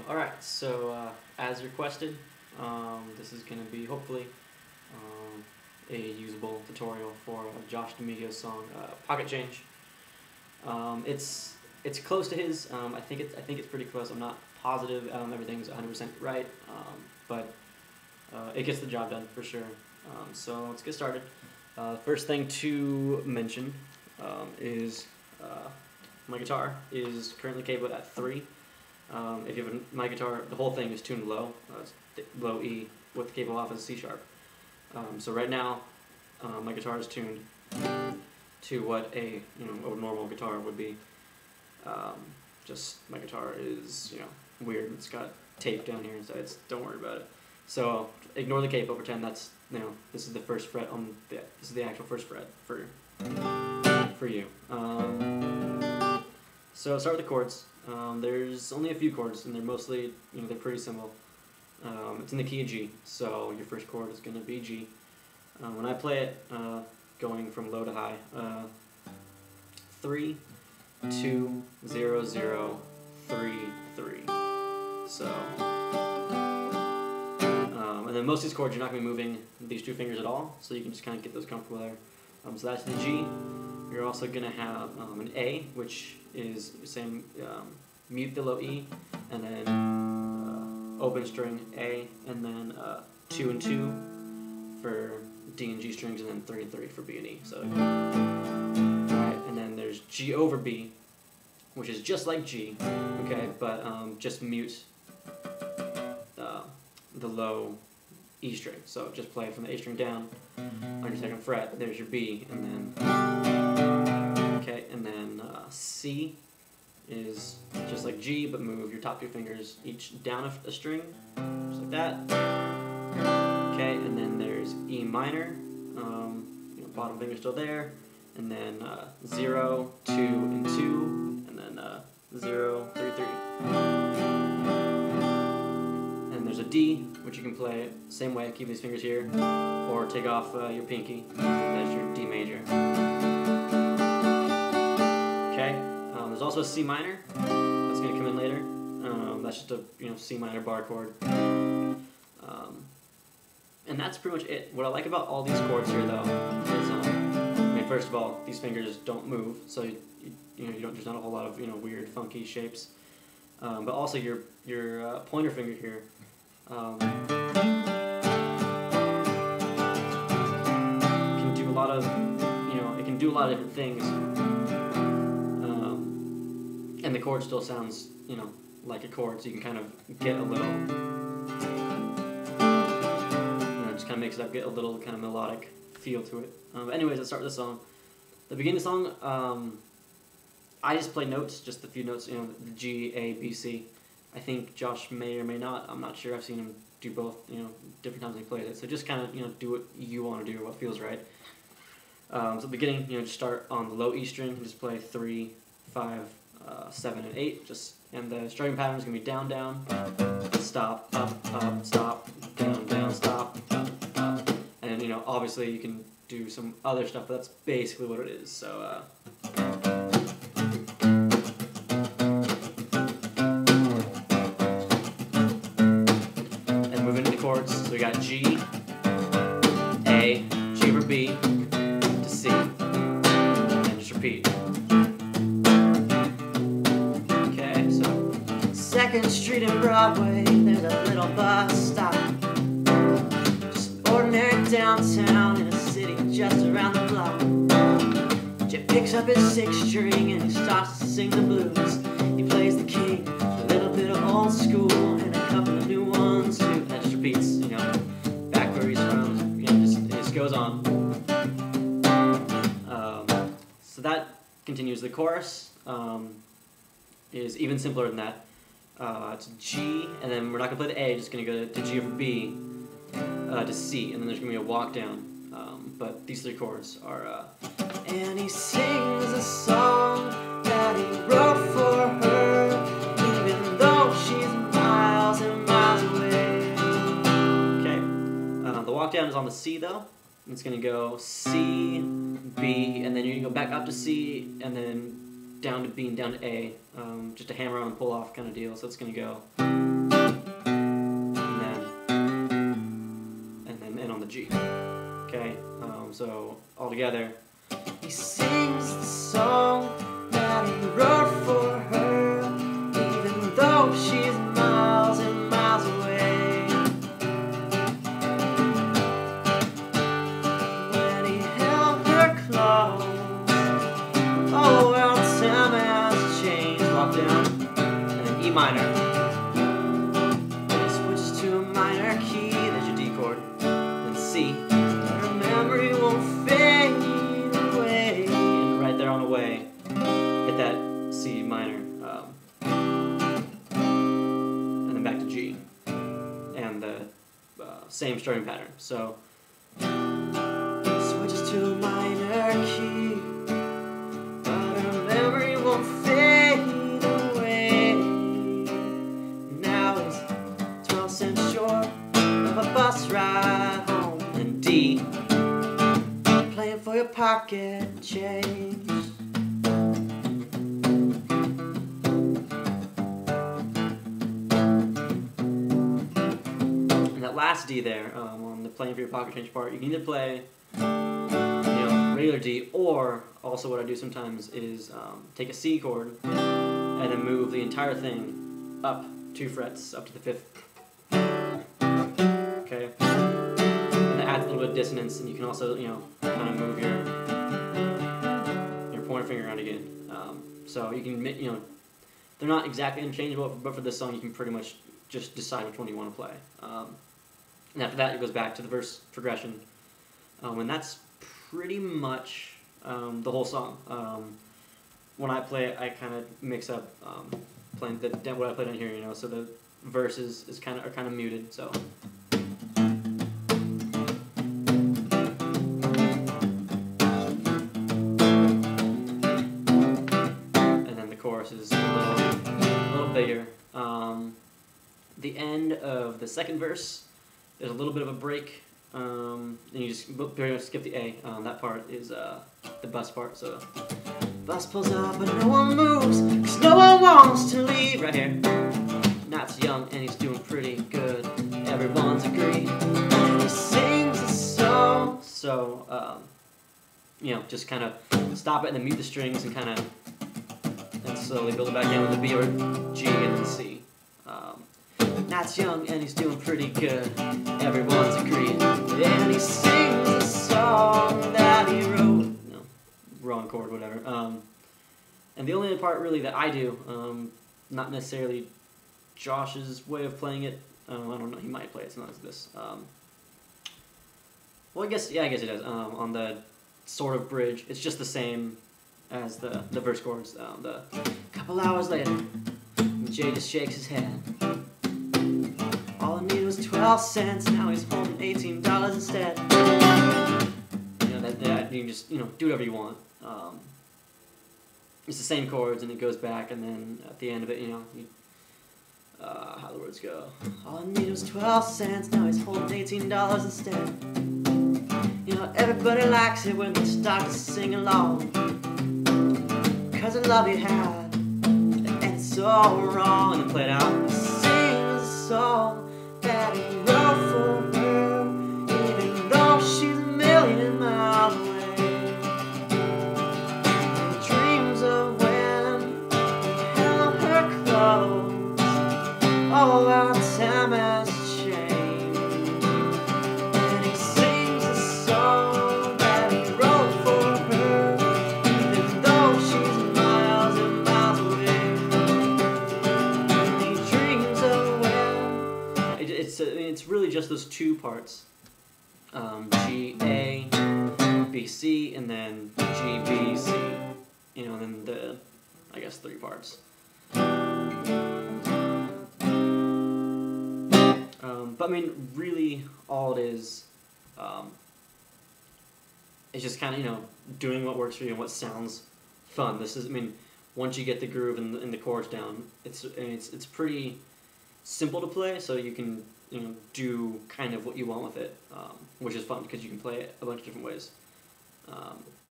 Alright, so as requested, this is going to be hopefully a usable tutorial for Josh Damigo's song Pocket Change. It's close to his. I think it's pretty close. I'm not positive everything's 100% right, but it gets the job done for sure. So let's get started. First thing to mention is my guitar is currently cabled at 3. If you have my guitar, the whole thing is tuned low, low E with the cable off as C sharp. So right now, my guitar is tuned to what a normal guitar would be. Just my guitar is weird. It's got tape down here, so don't worry about it. So ignore the capo. Pretend that's this is the first fret on this is the actual first fret for you. So start with the chords. There's only a few chords, and they're mostly, they're pretty simple. It's in the key of G, so your first chord is going to be G. When I play it, going from low to high, 3, 2, 0, 0, 3, 3. So, and then most of these chords, you're not going to be moving these two fingers at all, so you can just kind of get those comfortable there. So that's the G. You're also going to have an A, which is the same, mute the low E, and then open string A, and then 2 and 2 for D and G strings, and then 3 and 3 for B and E. So, alright, and then there's G over B, which is just like G, okay, but just mute the low E string. So just play it from the A string down on your second fret. There's your B, and then and then C is just like G, but move your top two fingers each down a string, just like that. Okay, and then there's E minor, bottom finger still there, and then 0, 2, and 2, and then 0, 3, 3. And there's a D, which you can play same way, keep these fingers here, or take off your pinky. That's your D major. Okay, there's also a C minor. That's going to come in later. That's just a C minor bar chord. And that's pretty much it. What I like about all these chords here, though, is first of all, these fingers don't move, so there's not a whole lot of weird, funky shapes. But also your pointer finger here. Can do a lot of it can do a lot of different things. And the chord still sounds, like a chord, so you can kind of get a little, just kind of mix it up, get a little kind of melodic feel to it. But anyways, let's start with the song. The beginning of the song, I just play notes, just a few notes, the G, A, B, C. I think Josh may or may not, I'm not sure, I've seen him do both, different times he plays it. So just kind of, do what you want to do, what feels right. So the beginning, just start on the low E string, and just play 3, 5, 7, and 8, and the strumming pattern is going to be down, down, stop, up, up, stop, down, down, stop, up, up. And, obviously you can do some other stuff, but that's basically what it is. So, and move into the chords. So we got G, A, G over B, to C, and just repeat. 2nd Street and Broadway, there's a little bus stop. Just ordinary downtown in a city just around the block. Jeff picks up his 6th string and he starts to sing the blues. He plays the king, a little bit of old school, and a couple of new ones too. And that just repeats, back where he's from, it just goes on. So that continues. The chorus is even simpler than that. It's G, and then we're not going to play the A, just going to go to G over B, to C, and then there's going to be a walk down. But these 3 chords are, and he sings a song that he wrote for her, even though she's miles and miles away. Okay, the walk down is on the C, though. It's going to go C, B, and then you're going to go back up to C, and then down to B and down to A, just a hammer on pull off kind of deal. So it's gonna go, and then on the G. Okay, so all together. He sings the song that he wrote for her, even though she's miles and miles away. When he held her close, all the world time has changed. Walk down, and then E minor. Then it switches to a minor key. There's your D chord, then C. Her memory won't fade away. And right there on the way, hit that C minor, and then back to G, and the same starting pattern. So switches to a minor key, but her memory won't fade away. Now he's 12 cents short of a bus ride home, and D, playing for your pocket change. Last D there, on the playing for your pocket change part, you can either play, regular D, or also what I do sometimes is take a C chord and then move the entire thing up 2 frets, up to the 5th. Okay, and that adds a little bit of dissonance, and you can also, kind of move your pointer finger around again. So you can, they're not exactly interchangeable, but for this song, you can pretty much just decide which one you want to play. And after that, it goes back to the verse progression, and that's pretty much the whole song. When I play it, I kind of mix up playing what I played on here, so the verses are kind of muted. So. And then the chorus is a little bigger. The end of the second verse, there's a little bit of a break, and you just pretty much skip the A. That part is the bus part. So, bus pulls up but no one moves, 'cause no one wants to leave. Right here, Nat's young and he's doing pretty good. Everyone's agreed, and he sings a song. So, just kind of stop it and then mute the strings and and slowly build it back in with the B or G and then C. Nat's young and he's doing pretty good. Everyone's agreed. And he sings a song that he wrote. No, wrong chord, whatever. And the only other part really that I do, not necessarily Josh's way of playing it. I don't know. He might play it something like this. Well, I guess it does. On the sort of bridge, it's just the same as the verse chords. The couple hours later, Jay just shakes his head. All I needed was 12 cents, now he's holding $18 instead. That you can just, do whatever you want. It's the same chords, and it goes back, and then at the end of it, how the words go. All I needed was 12 cents, now he's holding $18 instead. Everybody likes it when they start to sing along. 'Cause the love you had, and it's so wrong. And then play it out. He sings a song that he wrote for her, even though she's a million miles away. And he dreams of when he held her close. All our time has changed. And he sings a song that he wrote for her, even though she's miles and miles away. And he dreams of when. It's really just those 2 parts, G, A, B, C, and then G, B, C, and then the, 3 parts. But really all it is just kind of, doing what works for you and what sounds fun. This is, once you get the groove and the chords down, it's pretty simple to play, so you can do kind of what you want with it, which is fun because you can play it a bunch of different ways.